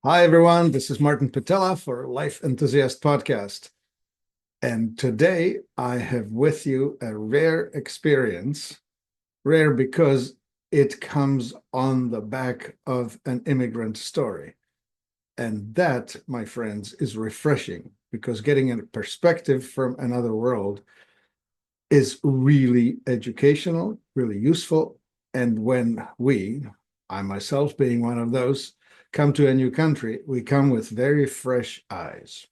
Hi, everyone. This is Martin Patella for Life Enthusiast Podcast. And today I have with you a rare experience, rare because it comes on the back of an immigrant story. And that, my friends, is refreshing because getting a perspective from another world is really educational, really useful. And when I myself being one of those, come to a new country, we come with very fresh eyes.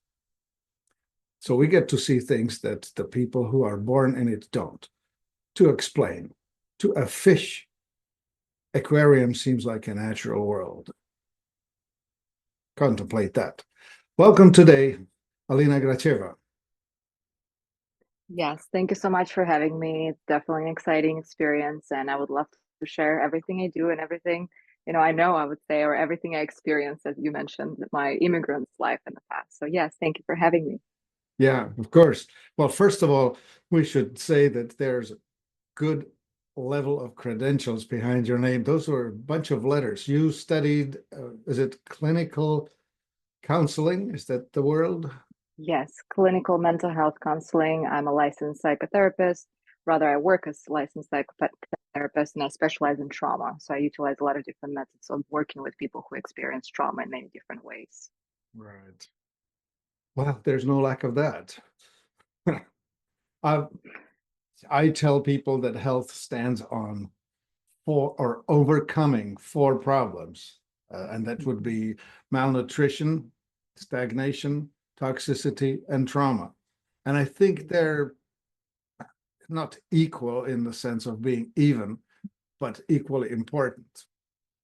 So we get to see things that the people who are born in it don't. To explain, to a fish, aquarium seems like a natural world. Contemplate that. Welcome today, Alina Gracheva. Yes, thank you so much for having me. It's definitely an exciting experience, and I would love to share everything I do and everything, I would say, or everything I experienced, as you mentioned, my immigrant's life in the past. So, yes, thank you for having me. Yeah, of course. Well, first of all, we should say that there's a good level of credentials behind your name. Those were a bunch of letters. You studied, is it clinical counseling? Is that the word? Yes, clinical mental health counseling. I'm a licensed psychotherapist. Rather, I work as a licensed psychotherapist and I specialize in trauma. So I utilize a lot of different methods of working with people who experience trauma in many different ways. Right. Well, there's no lack of that. I, I tell people that health stands on four or overcoming four problems, and that would Mhm. be malnutrition, stagnation, toxicity, and trauma. And I think they're not equal in the sense of being even, but equally important.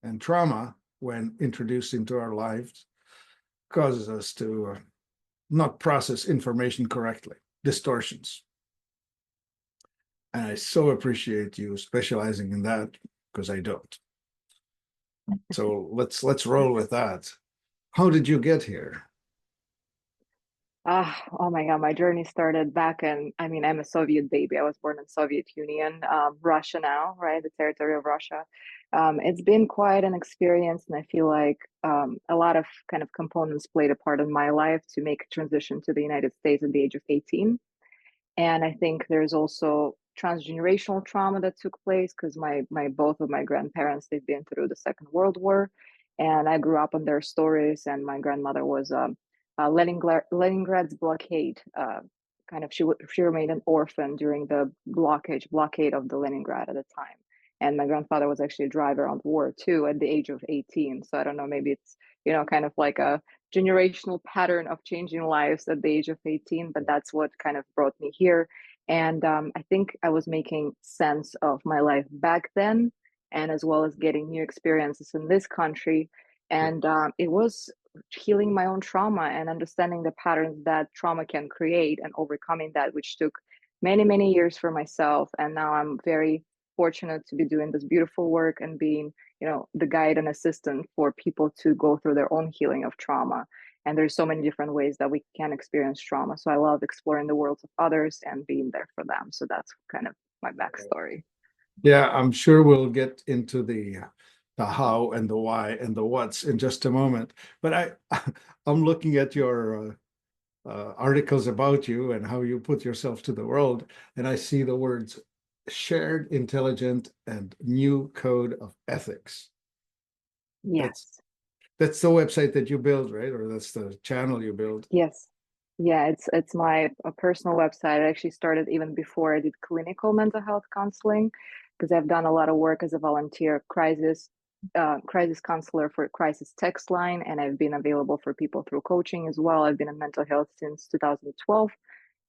And trauma, when introduced into our lives, causes us to not process information correctly, distortions. And I so appreciate you specializing in that because I don't. So let's roll with that. How did you get here? Oh my God, my journey started back in, I'm a Soviet baby. I was born in Soviet Union, Russia now, right? The territory of Russia. It's been quite an experience, and I feel like a lot of kind of components played a part in my life to make a transition to the United States at the age of 18. And I think there's also transgenerational trauma that took place because my both of my grandparents, they've been through the Second World War, and I grew up on their stories. And my grandmother was Leningrad's blockade. Kind of, she remained an orphan during the blockade of the Leningrad at the time. And my grandfather was actually a driver on the war too at the age of 18. So I don't know, maybe it's kind of like a generational pattern of changing lives at the age of 18, but that's what kind of brought me here. And I think I was making sense of my life back then, and as well as getting new experiences in this country. And it was healing my own trauma and understanding the patterns that trauma can create and overcoming that, which took many, many years for myself. And now I'm very fortunate to be doing this beautiful work and being the guide and assistant for people to go through their own healing of trauma. And there's so many different ways that we can experience trauma, so I love exploring the worlds of others and being there for them. So that's kind of my backstory. Yeah, I'm sure we'll get into the how and the why and the what's in just a moment. But I'm looking at your articles about you and how you put yourself to the world, and I see the words shared, intelligent, and new code of ethics. That's Yes. that's the website that you build, right? Or that's the channel you build. Yes. Yeah, it's my a personal website. I actually started even before I did clinical mental health counseling because I've done a lot of work as a volunteer crisis counselor for crisis text line, and I've been available for people through coaching as well. I've been in mental health since 2012,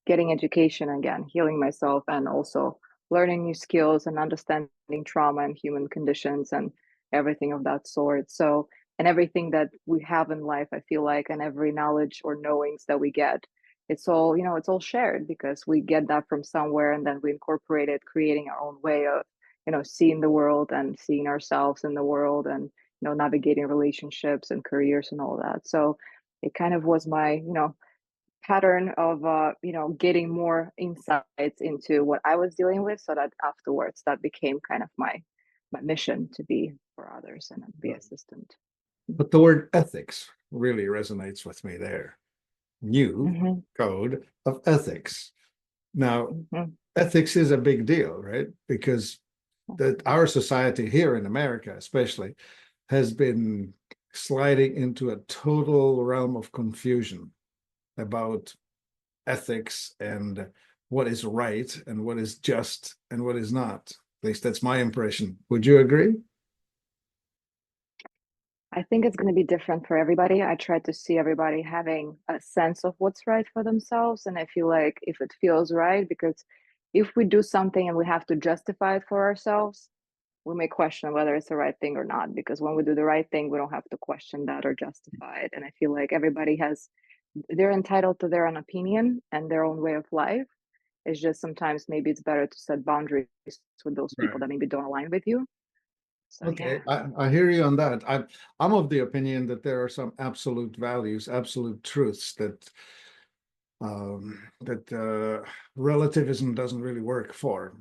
getting education again, healing myself, and also learning new skills and understanding trauma and human conditions and everything of that sort. So, and everything that we have in life, I feel like, and every knowledge or knowings that we get, it's all, it's all shared because we get that from somewhere and then we incorporate it, creating our own way of, seeing the world and seeing ourselves in the world and, navigating relationships and careers and all that. So it kind of was my, pattern of getting more insights into what I was dealing with, so that afterwards that became kind of my mission to be for others and be assistant. But the word ethics really resonates with me there. New Hmm. code of ethics. Now, Hmm. ethics is a big deal, right? Because that our society here in America, especially, has been sliding into a total realm of confusion about ethics and what is right and what is just and what is not. At least that's my impression. Would you agree? I think it's going to be different for everybody. I try to see everybody having a sense of what's right for themselves. And I feel like if it feels right, because if we do something and we have to justify it for ourselves, we may question whether it's the right thing or not. Because when we do the right thing, we don't have to question that or justify it. And I feel like everybody they're entitled to their own opinion and their own way of life. It's just sometimes maybe it's better to set boundaries with those people Right. that maybe don't align with you. So, Okay, yeah. I hear you on that. I'm of the opinion that there are some absolute values, absolute truths that relativism doesn't really work for,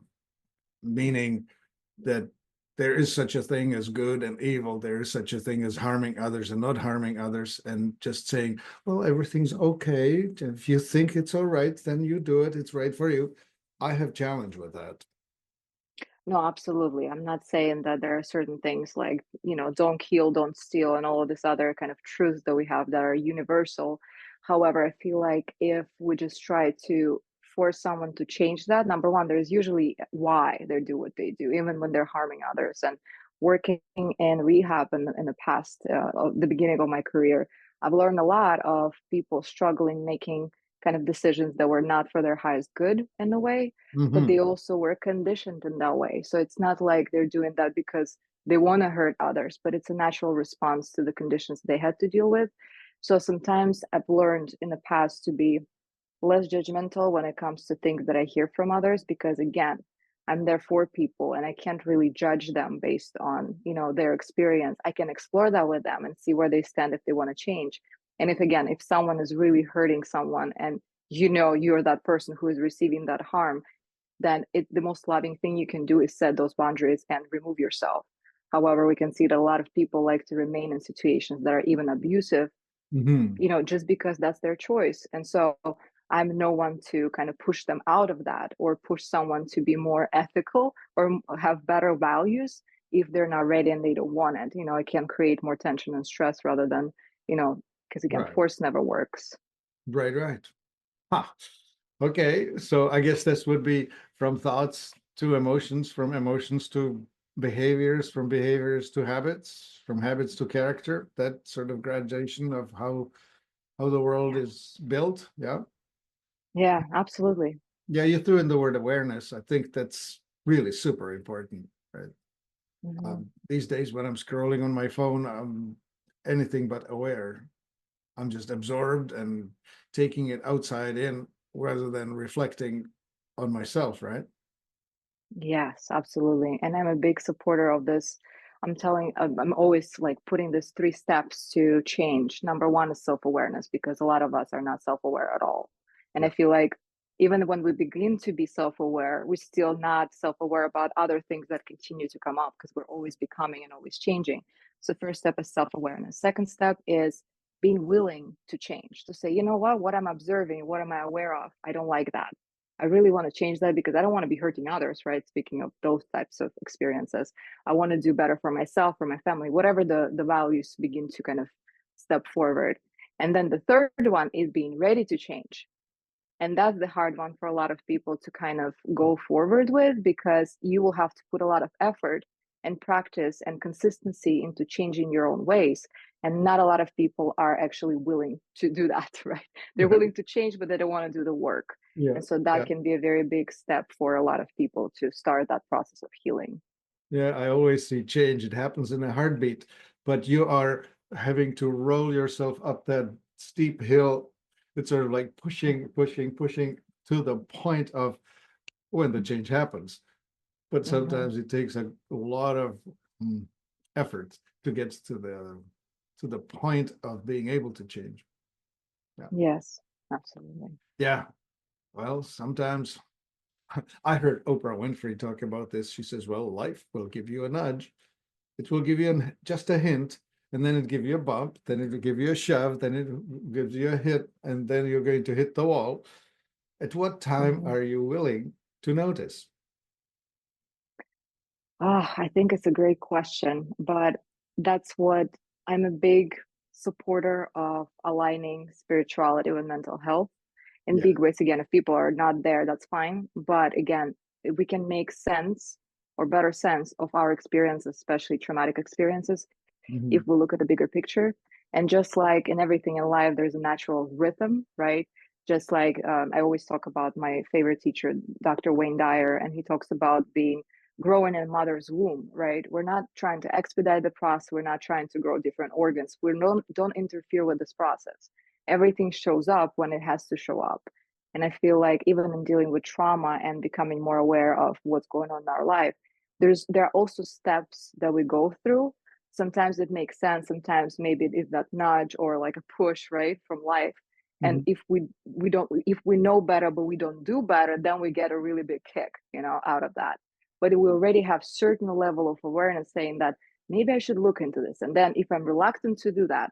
meaning that there is such a thing as good and evil, there is such a thing as harming others and not harming others, and just saying, well, everything's okay. If you think it's all right, then you do it, it's right for you. I have challenge with that. No, absolutely. I'm not saying that there are certain things like, don't kill, don't steal, and all of this other kind of truths that we have that are universal. However, I feel like if we just try to force someone to change that, number one, there's usually why they do what they do, even when they're harming others. And working in rehab in the past, the beginning of my career, I've learned a lot of people struggling making kind of decisions that were not for their highest good in a way, but Hmm. they also were conditioned in that way. So it's not like they're doing that because they want to hurt others, but it's a natural response to the conditions they had to deal with. So sometimes I've learned in the past to be less judgmental when it comes to things that I hear from others, because again, I'm there for people and I can't really judge them based on, their experience. I can explore that with them and see where they stand if they want to change. And if someone is really hurting someone and you're that person who is receiving that harm, then the most loving thing you can do is set those boundaries and remove yourself. However, we can see that a lot of people like to remain in situations that are even abusive, Hmm. just because that's their choice. And so I'm no one to kind of push them out of that or push someone to be more ethical or have better values if they're not ready and they don't want it. I can create more tension and stress rather than, because again, Right, force never works. right. Huh. Okay, so I guess this would be from thoughts to emotions, from emotions to behaviors, from behaviors to habits, from habits to character, that sort of gradation of how the world Yeah. is built. Yeah. Yeah, absolutely. Yeah, you threw in the word awareness. I think that's really super important, right? Hmm. These days when I'm scrolling on my phone, I'm anything but aware. I'm just absorbed and taking it outside in rather than reflecting on myself, right? Yes, absolutely. And I'm a big supporter of this. I'm always like putting this three steps to change. Number one is self-awareness, because a lot of us are not self-aware at all. And Yeah. I feel like even when we begin to be self-aware, we're still not self-aware about other things that continue to come up because we're always becoming and always changing. So first step is self-awareness. Second step is being willing to change, to say, what I'm observing, what am I aware of? I don't like that. I really want to change that because I don't want to be hurting others, right? Speaking of those types of experiences, I want to do better for myself, for my family, whatever the values begin to kind of step forward. And then the third one is being ready to change. And that's the hard one for a lot of people to kind of go forward with, because you will have to put a lot of effort and practice and consistency into changing your own ways. And not a lot of people are actually willing to do that, right? They're willing to change, but they don't want to do the work. Yeah. And so that Yeah. can be a very big step for a lot of people to start that process of healing. Yeah. I always see change. It happens in a heartbeat, but you are having to roll yourself up that steep hill. It's sort of like pushing to the point of when the change happens. But Mm-hmm. sometimes it takes a lot of mm, effort to get to the point of being able to change. Yeah. Yes, absolutely. Yeah. Well, sometimes I heard Oprah Winfrey talk about this. She says, well, life will give you a nudge. It will give you just a hint, and then it gives you a bump, then it will give you a shove, then it gives you a hit, and then you're going to hit the wall. At what time Mhm. are you willing to notice? I think it's a great question, but that's what I'm a big supporter of aligning spirituality with mental health in Yeah. big ways. Again, if people are not there, that's fine. But again, if we can make sense or better sense of our experiences, especially traumatic experiences, if Mhm. we look at the bigger picture. And just like in everything in life, there's a natural rhythm, right? Just like I always talk about my favorite teacher, Dr. Wayne Dyer, and he talks about being growing in a mother's womb, right? We're not trying to expedite the process. We're not trying to grow different organs. We don't interfere with this process. Everything shows up when it has to show up. And I feel like even in dealing with trauma and becoming more aware of what's going on in our life, there are also steps that we go through. Sometimes it makes sense, sometimes maybe it is that nudge or like a push, right, from life. And Mhm. if we don't, if we know better but we don't do better, then we get a really big kick, out of that. But we already have certain level of awareness saying that maybe I should look into this. And then if I'm reluctant to do that,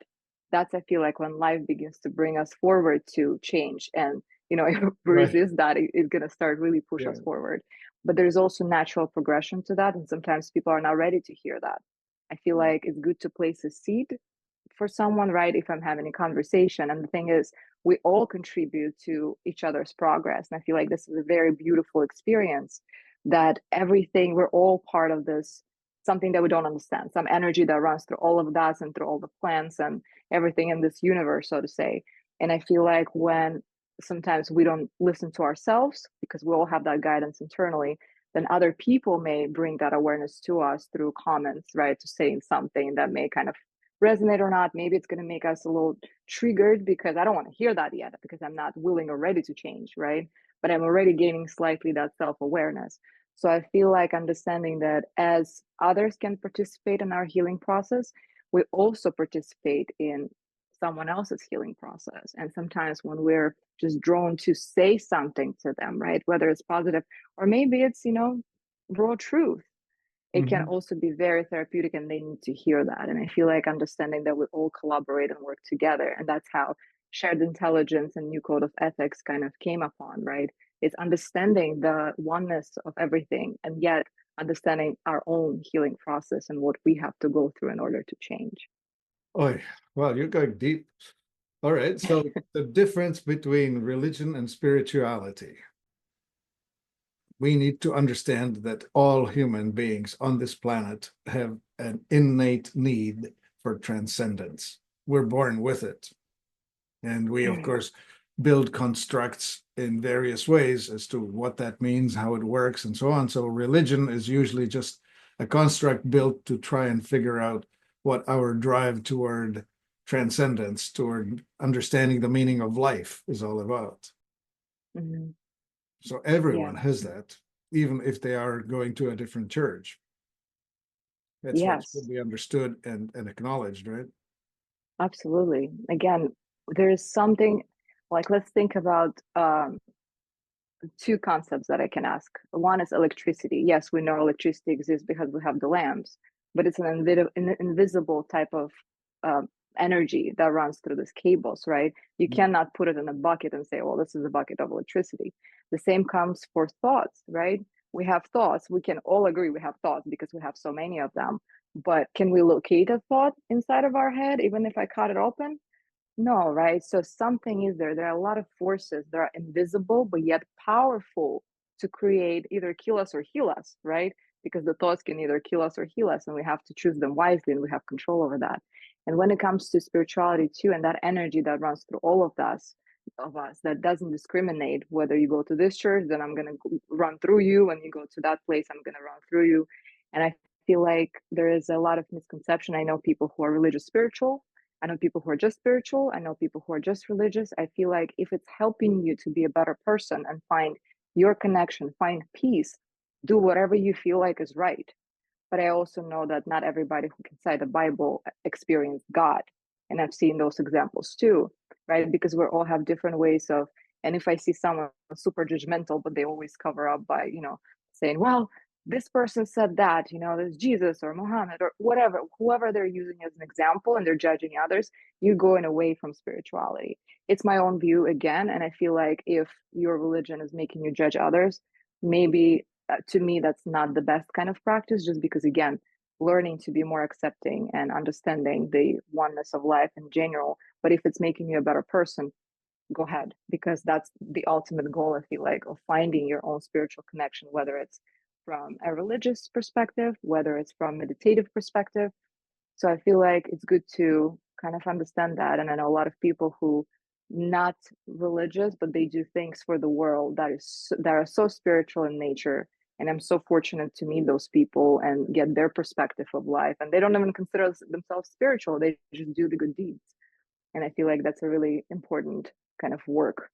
that's, I feel like, when life begins to bring us forward to change. And if we Right. resist that, it's going to start really push us Yeah. forward. But there's also natural progression to that, and sometimes people are not ready to hear that. I feel like it's good to place a seed for someone, right? If I'm having a conversation. And the thing is, we all contribute to each other's progress. And I feel like this is a very beautiful experience, that everything, we're all part of this, something that we don't understand, some energy that runs through all of that and through all the plants and everything in this universe, so to say. And I feel like when sometimes we don't listen to ourselves because we all have that guidance internally, then other people may bring that awareness to us through comments, right? To saying something that may kind of resonate or not. Maybe it's going to make us a little triggered because I don't want to hear that yet because I'm not willing or ready to change, right? But I'm already gaining slightly that self awareness. So I feel like understanding that as others can participate in our healing process, we also participate in someone else's healing process. And sometimes when we're just drawn to say something to them, right, whether it's positive or maybe it's, raw truth, it can Mhm. also be very therapeutic and they need to hear that. And I feel like understanding that we all collaborate and work together. And that's how shared intelligence and new code of ethics kind of came upon, right? It's understanding the oneness of everything and yet understanding our own healing process and what we have to go through in order to change. Oh, well, you're going deep. All right. So the difference between religion and spirituality. We need to understand that all human beings on this planet have an innate need for transcendence. We're born with it. And we, of course, build constructs in various ways as to what that means, how it works, and so on. So religion is usually just a construct built to try and figure out what our drive toward transcendence, toward understanding the meaning of life is all about. Mhm. So Yeah. everyone has that, even if they are going to a different church. That's what should Yes, be understood and acknowledged, right? absolutely. Again, there is something like, let's think about two concepts that I can ask. One is electricity. Yes, we know electricity exists because we have the lamps, but it's an invisible type of um, energy that runs through these cables, right? You cannot put it in a bucket and say, well, this is a bucket of electricity. The same comes for thoughts, right? We have thoughts. We can all agree we have thoughts because we have so many of them. But can we locate a thought inside of our head, even if I cut it open? No, right? So something is there. There are a lot of forces that are invisible, but yet powerful to create either kill us or heal us, right? Because the thoughts can either kill us or heal us, and we have to choose them wisely and we have control over that. And when it comes to spirituality too, and that energy that runs through all of us, that doesn't discriminate whether you go to this church, then I'm gonna run through you, and you go to that place, I'm gonna run through you. And I feel like there is a lot of misconception. I know people who are religious spiritual, I know people who are just spiritual. I know people who are just religious. I feel like if it's helping you to be a better person and find your connection, find peace, do whatever you feel like is right. But I also know that not everybody who can cite the Bible experienced God. And I've seen those examples too, right? Because we all have different ways of, and if I see someone super judgmental, but they always cover up by, saying, well, this person said that, there's Jesus or Muhammad or whatever, whoever they're using as an example, and they're judging others, you're going away from spirituality. It's my own view again. And I feel like if your religion is making you judge others, maybe to me, that's not the best kind of practice, just because, again, learning to be more accepting and understanding the oneness of life in general. But if it's making you a better person, go ahead, because that's the ultimate goal, I feel like, of finding your own spiritual connection, whether it's from a religious perspective, whether it's from meditative perspective. So I feel like it's good to kind of understand that. And I know a lot of people who not religious, but they do things for the world that are so spiritual in nature. And I'm so fortunate to meet those people and get their perspective of life. And they don't even consider themselves spiritual. They just do the good deeds. And I feel like that's a really important kind of work.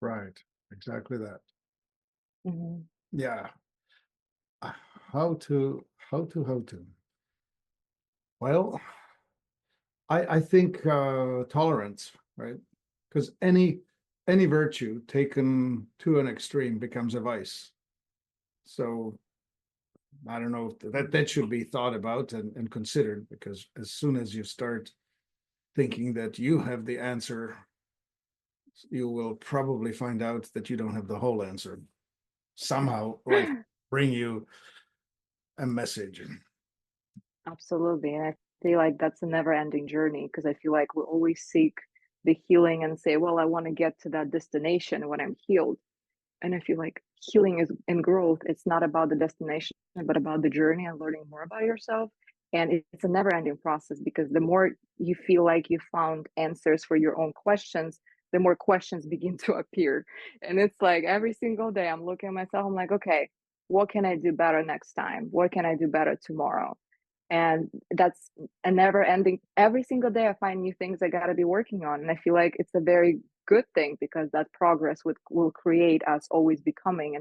Right. Exactly that. Mm-hmm. Yeah. How to. Well, I think tolerance, right? Because any virtue taken to an extreme becomes a vice. So I don't know if that should be thought about and considered, because as soon as you start thinking that you have the answer, you will probably find out that you don't have the whole answer. Somehow life bring you a message. Absolutely. And I feel like that's a never ending journey, because I feel like we always seek the healing and say, well, I want to get to that destination when I'm healed. And I feel like healing is in growth. It's not about the destination, but about the journey and learning more about yourself. And it's a never ending process, because the more you feel like you found answers for your own questions, the more questions begin to appear. And it's like every single day I'm looking at myself, I'm like, okay, what can I do better next time? What can I do better tomorrow? And that's a never ending. Every single day I find new things I got to be working on, and I feel like it's a very good thing, because that progress will create us always becoming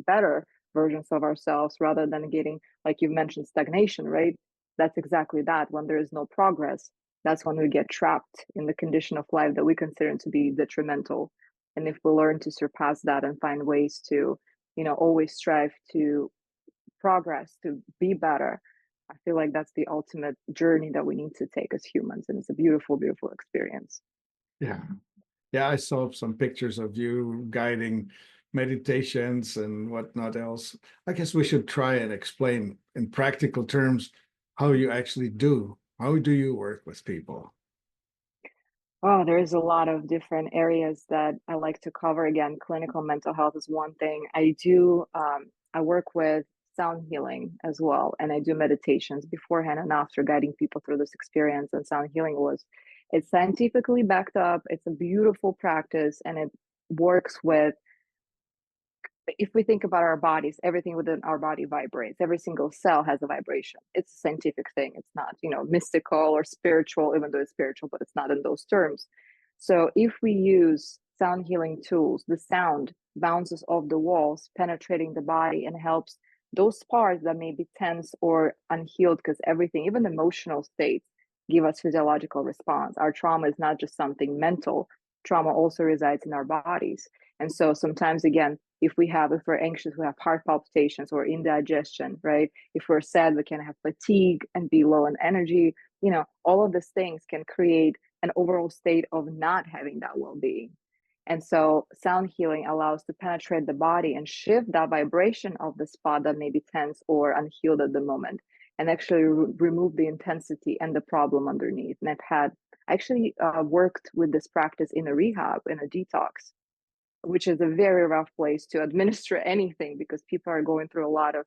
better versions of ourselves, rather than getting, like you mentioned, stagnation, right? That's exactly that. When there is no progress, that's when we get trapped in the condition of life that we consider to be detrimental. And if we learn to surpass that and find ways to always strive to progress, to be better, I feel like that's the ultimate journey that we need to take as humans. And it's a beautiful, beautiful experience. Yeah. Yeah, I saw some pictures of you guiding meditations and whatnot else. I guess we should try and explain in practical terms how you actually do. How do you work with people? Oh, there's a lot of different areas that I like to cover. Again, clinical mental health is one thing. I work with sound healing as well, and I do meditations beforehand and after, guiding people through this experience. And sound healing it's scientifically backed up. It's a beautiful practice, and it works with, if we think about our bodies, everything within our body vibrates. Every single cell has a vibration. It's a scientific thing. It's not, mystical or spiritual, even though it's spiritual, but it's not in those terms. So if we use sound healing tools, the sound bounces off the walls, penetrating the body, and helps those parts that may be tense or unhealed, because everything, even emotional states, give us physiological response. Our trauma is not just something mental. Trauma also resides in our bodies. And so sometimes, again, if we're anxious, we have heart palpitations or indigestion, right? If we're sad, we can have fatigue and be low in energy. All of these things can create an overall state of not having that well-being. And so sound healing allows to penetrate the body and shift that vibration of the spot that may be tense or unhealed at the moment, and actually remove the intensity and the problem underneath. And I actually worked with this practice in a rehab, in a detox, which is a very rough place to administer anything, because people are going through a lot of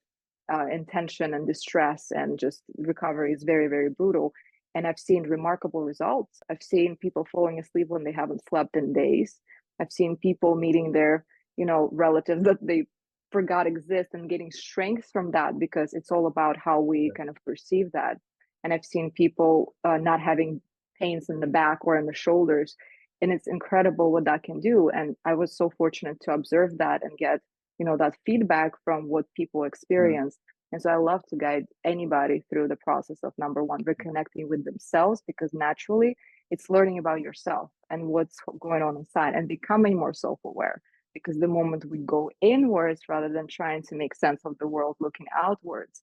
intention and distress, and just recovery is very, very brutal. And I've seen remarkable results. I've seen people falling asleep when they haven't slept in days. I've seen people meeting their, relatives that they forgot exist, and getting strength from that, because it's all about how we kind of perceive that. And I've seen people not having pains in the back or in the shoulders, and it's incredible what that can do. And I was so fortunate to observe that and get that feedback from what people experience. And so I love to guide anybody through the process of, number one, reconnecting with themselves, because naturally it's learning about yourself and what's going on inside, and becoming more self-aware. because the moment we go inwards rather than trying to make sense of the world looking outwards,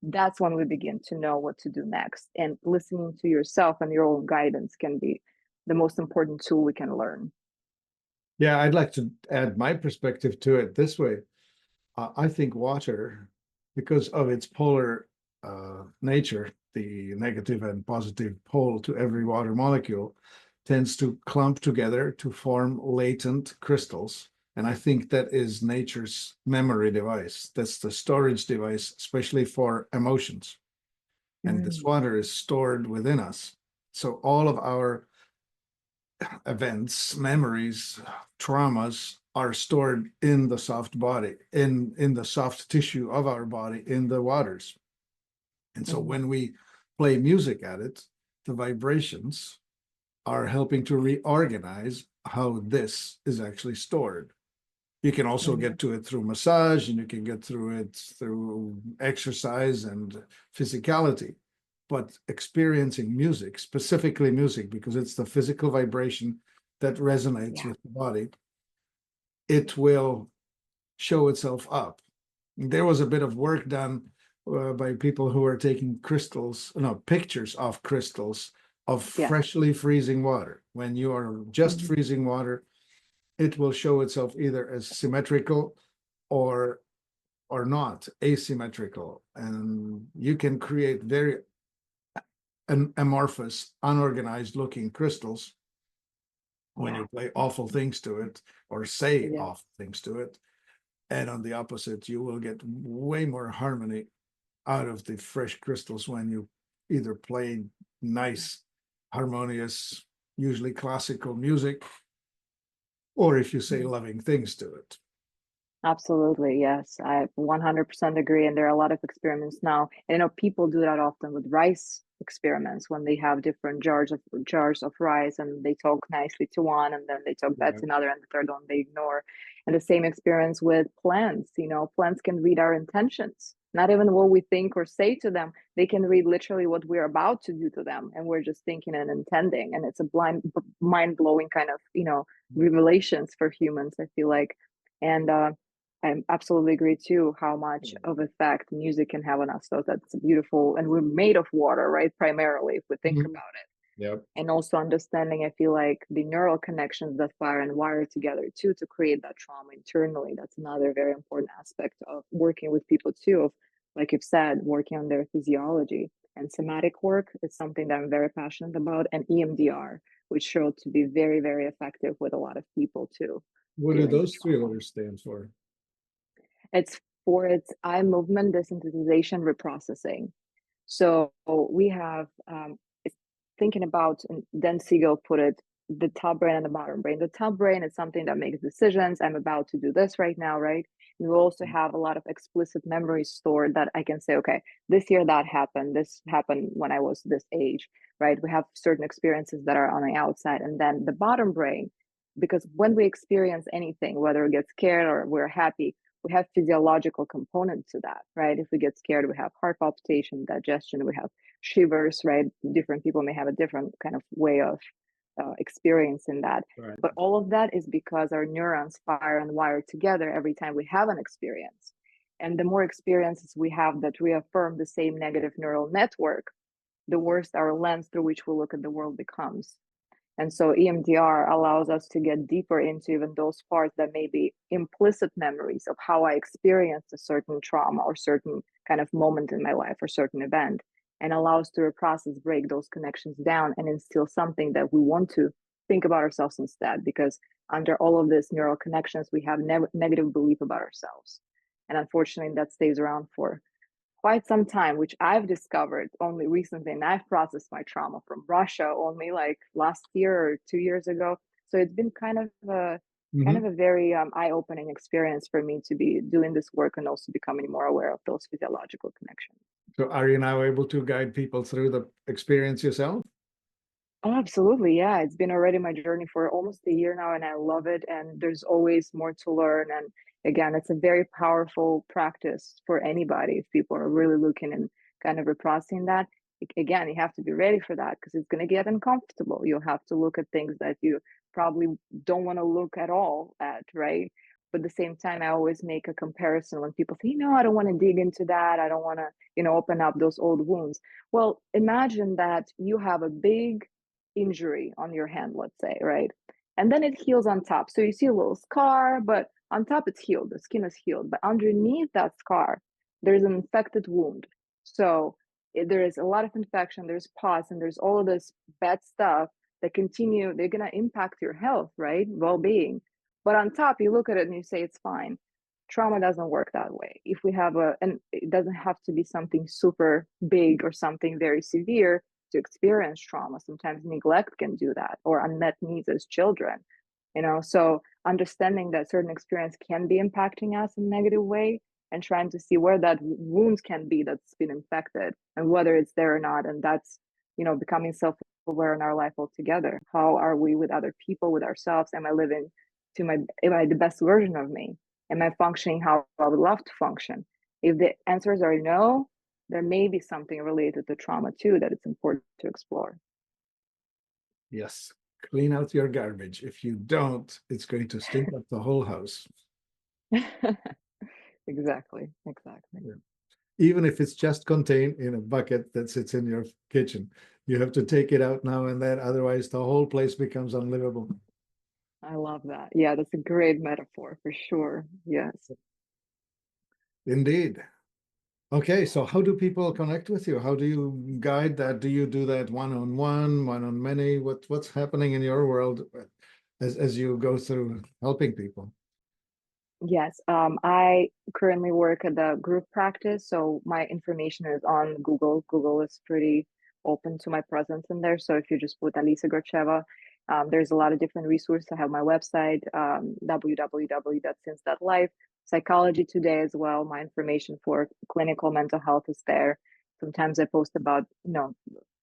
that's when we begin to know what to do next. And listening to yourself and your own guidance can be the most important tool we can learn. Yeah, I'd like to add my perspective to it this way. I think water, because of its polar nature, the negative and positive pole to every water molecule, tends to clump together to form latent crystals. And I think that is nature's memory device. That's the storage device, especially for emotions. And this water is stored within us. So all of our events, memories, traumas are stored in the soft body, in the soft tissue of our body, in the waters. And so when we play music at it, the vibrations are helping to reorganize how this is actually stored. You can also get to it through massage, and you can get through it through exercise and physicality. But experiencing music, specifically music, because it's the physical vibration that resonates with the body, it will show itself up. There was a bit of work done by people who are taking pictures of crystals of freshly freezing water. When you are just freezing water, it will show itself either as symmetrical or not asymmetrical, and you can create very amorphous, unorganized looking crystals when you play awful things to it or say awful things to it. And on the opposite, you will get way more harmony out of the fresh crystals when you either play nice, harmonious, usually classical music, or if you say loving things to it. Absolutely, yes. I 100% agree. And there are a lot of experiments now. And I know people do that often with rice experiments when they have different jars of rice and they talk nicely to one and then they talk bad to another and the third one they ignore. And the same experience with plants. Plants can read our intentions, not even what we think or say to them. They can read literally what we're about to do to them, and we're just thinking and intending. And it's a mind-blowing kind of, revelations for humans, I feel like. And I absolutely agree too how much of effect music can have on us. So that's beautiful. And we're made of water, right? Primarily, if we think about it. Yep. And also understanding, I feel like the neural connections that fire and wire together too to create that trauma internally. That's another very important aspect of working with people too, of, like you've said, working on their physiology. And somatic work is something that I'm very passionate about, and EMDR, which showed to be very, very effective with a lot of people too. What do those three letters stand for? It's for its eye movement desensitization reprocessing. So we have thinking about, and Dan Siegel put it, the top brain and the bottom brain. The top brain is something that makes decisions. I'm about to do this right now, right? And we also have a lot of explicit memories stored that I can say, okay, this year that happened. This happened when I was this age, right? We have certain experiences that are on the outside. And then the bottom brain, because when we experience anything, whether we get scared or we're happy, we have physiological component to that, right? If we get scared, we have heart palpitation, digestion, we have shivers, right? Different people may have a different kind of way of experiencing that. Right. But all of that is because our neurons fire and wire together every time we have an experience. And the more experiences we have that reaffirm the same negative neural network, the worse our lens through which we look at the world becomes. And so EMDR allows us to get deeper into even those parts that may be implicit memories of how I experienced a certain trauma or certain kind of moment in my life or certain event, and allows to reprocess, break those connections down and instill something that we want to think about ourselves instead. Because under all of these neural connections, we have negative belief about ourselves. And unfortunately, that stays around for quite some time, which I've discovered only recently, and I've processed my trauma from Russia only like last year or 2 years ago. So it's been kind of a very eye-opening experience for me to be doing this work and also becoming more aware of those physiological connections. So are you now able to guide people through the experience yourself? Oh, absolutely. Yeah. It's been already my journey for almost a year now, and I love it. And there's always more to learn. And again, it's a very powerful practice for anybody if people are really looking and kind of reprocessing that. Again, you have to be ready for that because it's going to get uncomfortable. You'll have to look at things that you probably don't want to look at all at, right? But at the same time, I always make a comparison when people say, I don't want to dig into that. I don't want to, open up those old wounds. Well, imagine that you have a big injury on your hand, let's say, right? And then it heals on top. So you see a little scar, but on top it's healed. The skin is healed. But underneath that scar, there's an infected wound. So there is a lot of infection, there's pus, and there's all of this bad stuff that continue, they're going to impact your health, right? Well-being. But on top, you look at it and you say it's fine. Trauma doesn't work that way. If we have and it doesn't have to be something super big or something very severe to experience trauma. Sometimes neglect can do that, or unmet needs as children, So understanding that certain experience can be impacting us in a negative way, and trying to see where that wounds can be that's been infected and whether it's there or not. And that's, becoming self-aware in our life altogether. How are we with other people, with ourselves? Am I living am I the best version of me? Am I functioning how I would love to function? If the answers are no, there may be something related to trauma too that it's important to explore. Yes. Clean out your garbage. If you don't, it's going to stink up the whole house. Exactly. Yeah. Even if it's just contained in a bucket that sits in your kitchen, you have to take it out now and then. Otherwise, the whole place becomes unlivable. I love that. Yeah, that's a great metaphor for sure. Yes. Indeed. Okay, so how do people connect with you? How do you guide that? Do you do that one-on-one, one-on-many? What's happening in your world as you go through helping people? Yes, I currently work at the group practice, so my information is on Google. Google is pretty open to my presence in there. So if you just put Alisa Gracheva, there's a lot of different resources. I have my website, www.since.life, Psychology Today as well. My information for clinical mental health is there. Sometimes I post about,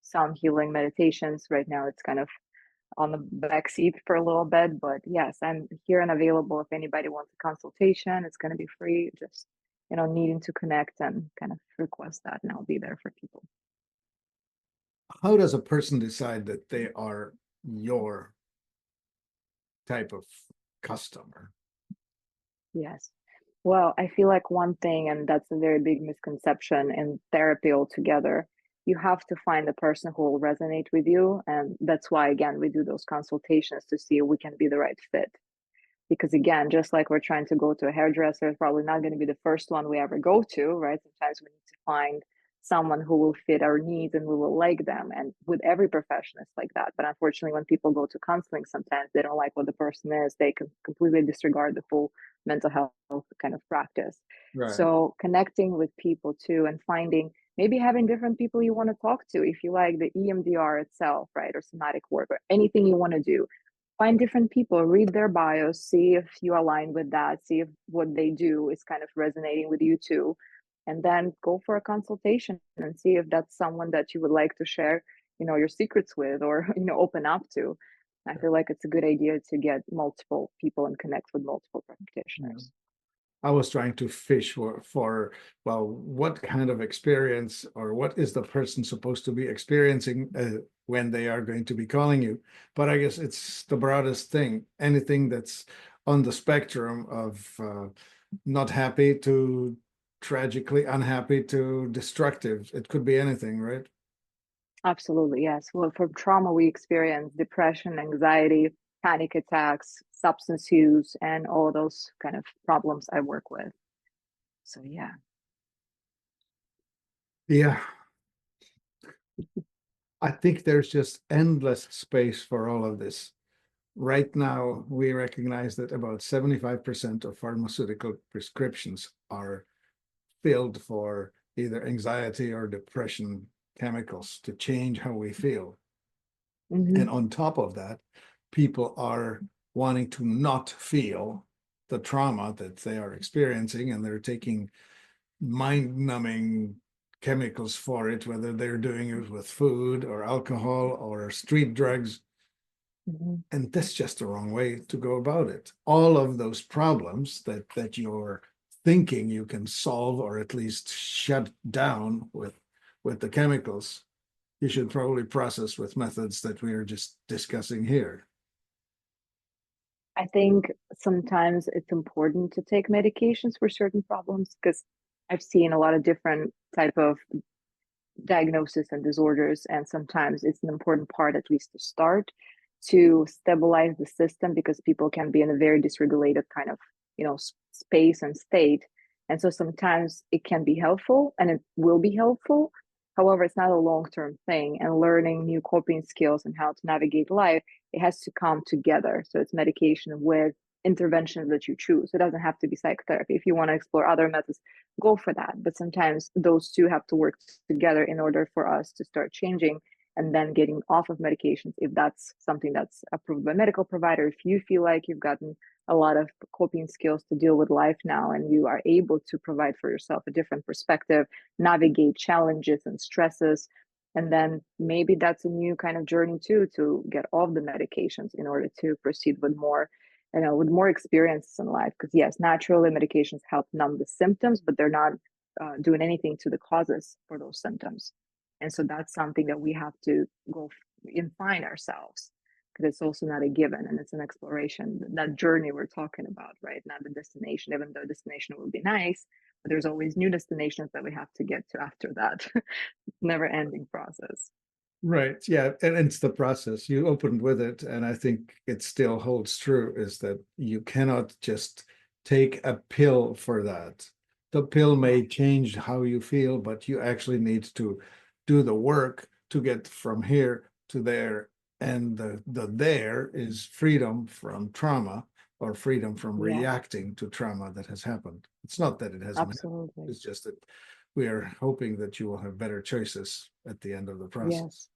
sound healing meditations. Right now, it's kind of on the back seat for a little bit. But yes, I'm here and available if anybody wants a consultation. It's going to be free. Just, needing to connect and kind of request that, and I'll be there for people. How does a person decide that they are your type of customer? Yes. Well, I feel like one thing, and that's a very big misconception in therapy altogether, you have to find the person who will resonate with you. And that's why, again, we do those consultations to see if we can be the right fit. Because again, just like we're trying to go to a hairdresser, it's probably not going to be the first one we ever go to, right? Sometimes we need to find someone who will fit our needs and we will like them. And with every profession, it's like that. But unfortunately, when people go to counseling, sometimes they don't like what the person is. They can completely disregard the full mental health kind of practice. Right. So connecting with people too, and finding, maybe having different people you want to talk to. If you like the EMDR itself, right, or somatic work, or anything you want to do, find different people, read their bios, see if you align with that, see if what they do is kind of resonating with you too, and then go for a consultation and see if that's someone that you would like to share, your secrets with, or open up to. I feel like it's a good idea to get multiple people and connect with multiple practitioners. I was trying to fish for, well, what kind of experience or what is the person supposed to be experiencing when they are going to be calling you? But I guess it's the broadest thing. Anything that's on the spectrum of not happy to tragically unhappy to destructive. It could be anything, right? Absolutely, yes. Well, from trauma, we experience depression, anxiety, panic attacks, substance use, and all those kind of problems I work with. So, yeah. Yeah. I think there's just endless space for all of this. Right now, we recognize that about 75% of pharmaceutical prescriptions are filled for either anxiety or depression chemicals to change how we feel. And on top of that, people are wanting to not feel the trauma that they are experiencing, and they're taking mind-numbing chemicals for it, whether they're doing it with food or alcohol or street drugs. And that's just the wrong way to go about it. All of those problems that you're thinking you can solve or at least shut down with the chemicals, you should probably process with methods that we are just discussing here. I think sometimes it's important to take medications for certain problems because I've seen a lot of different type of diagnosis and disorders, and sometimes it's an important part at least to start to stabilize the system because people can be in a very dysregulated kind of space and state, and so sometimes it can be helpful and it will be helpful. However, it's not a long-term thing, and learning new coping skills and how to navigate life, it has to come together. So it's medication with interventions that you choose. It doesn't have to be psychotherapy. If you want to explore other methods, go for that. But sometimes those two have to work together in order for us to start changing and then getting off of medications if that's something that's approved by a medical provider. If you feel like you've gotten a lot of coping skills to deal with life now and you are able to provide for yourself a different perspective, navigate challenges and stresses, and then maybe that's a new kind of journey too, to get off the medications in order to proceed with more, with more experiences in life. Because yes, naturally medications help numb the symptoms, but they're not doing anything to the causes for those symptoms. And so that's something that we have to go and find ourselves, because it's also not a given, and it's an exploration, that journey we're talking about, right? Not the destination, even though destination would be nice, but there's always new destinations that we have to get to after that. Never ending process. Right. Yeah. And it's the process. You opened with it, and I think it still holds true, is that you cannot just take a pill for that. The pill may change how you feel, but you actually need to do the work to get from here to there. And the there is freedom from trauma, or freedom from Yeah, reacting to trauma that has happened. It's not that it hasn't happened. absolutely. It's just that we are hoping that you will have better choices at the end of the process. Yes.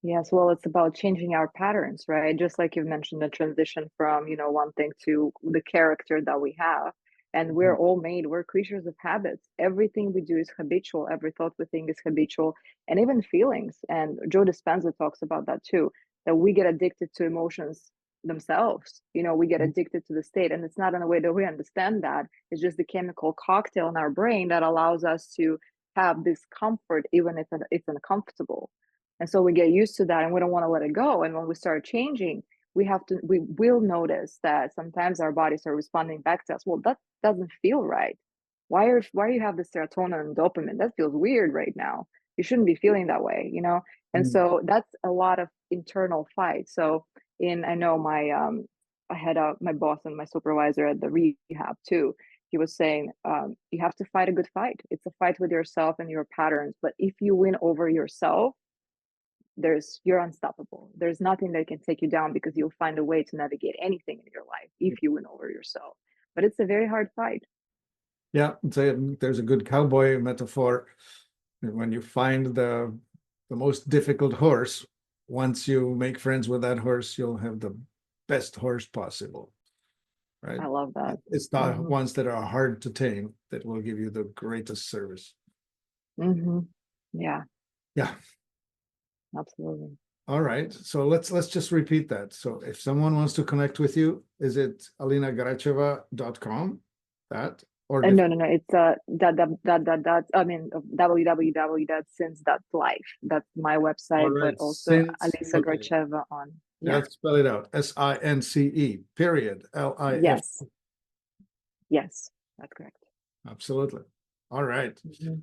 Yes, well, it's about changing our patterns, right? Just like you've mentioned, the transition from, one thing to the character that we have. And we're all we're creatures of habits. Everything we do is habitual. Every thought we think is habitual, and even feelings. And Joe Dispenza talks about that too, that we get addicted to emotions themselves. We get addicted to the state. And it's not in a way that we understand that. It's just the chemical cocktail in our brain that allows us to have this comfort, even if it's uncomfortable. And so we get used to that and we don't want to let it go. And when we start changing, we will notice that sometimes our bodies are responding back to us. Well, that doesn't feel right. Why you have the serotonin and dopamine? That feels weird right now. You shouldn't be feeling that way. And Mm. so that's a lot of internal fight. So I know I had my boss and my supervisor at the rehab too. He was saying, you have to fight a good fight. It's a fight with yourself and your patterns. But if you win over yourself, you're unstoppable. There's nothing that can take you down, because you'll find a way to navigate anything in your life if you win over yourself. But it's a very hard fight. Yeah, there's a good cowboy metaphor. When you find the most difficult horse, once you make friends with that horse, you'll have the best horse possible, right? I love that. It's the Mm-hmm. ones that are hard to tame that will give you the greatest service. Mm-hmm. Yeah, Yeah. absolutely. All right. So let's just repeat that. So if someone wants to connect with you, is it alinagracheva.com? That or And no, it's I mean www.since.life. That's my all website, but right, also since Alisa okay. Gracheva on. Yeah. Let's spell it out. SINCE, period. LIF. Yes. Yes, that's correct. Absolutely. All right. Mm-hmm.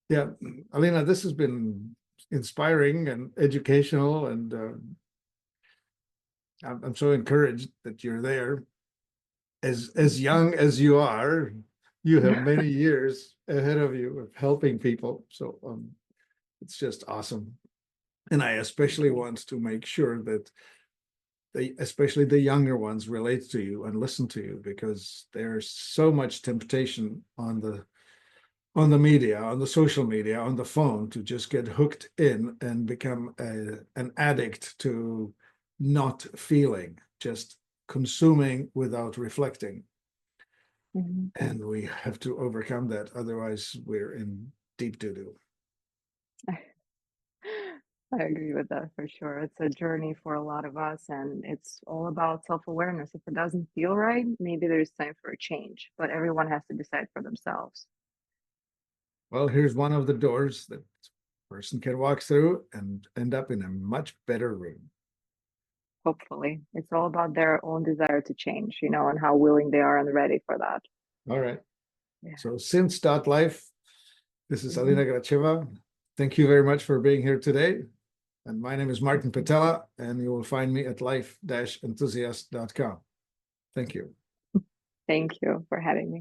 Yeah, Alina, this has been inspiring and educational, and I'm so encouraged that you're there. As young as you are, you have many years ahead of you of helping people. So it's just awesome. And I especially want to make sure that especially the younger ones, relate to you and listen to you, because there's so much temptation on the media, on the social media, on the phone, to just get hooked in and become an addict to not feeling, just consuming without reflecting. Mm-hmm. And we have to overcome that. Otherwise, we're in deep doo-doo. I agree with that for sure. It's a journey for a lot of us, and it's all about self-awareness. If it doesn't feel right, maybe there's time for a change, but everyone has to decide for themselves. Well, here's one of the doors that a person can walk through and end up in a much better room. hopefully. It's all about their own desire to change, and how willing they are and ready for that. All right. Yeah. So since.life, this is Mhm. Alisa Gracheva. Thank you very much for being here today. And my name is Martin Patella, and you will find me at life-enthusiast.com. Thank you. Thank you for having me.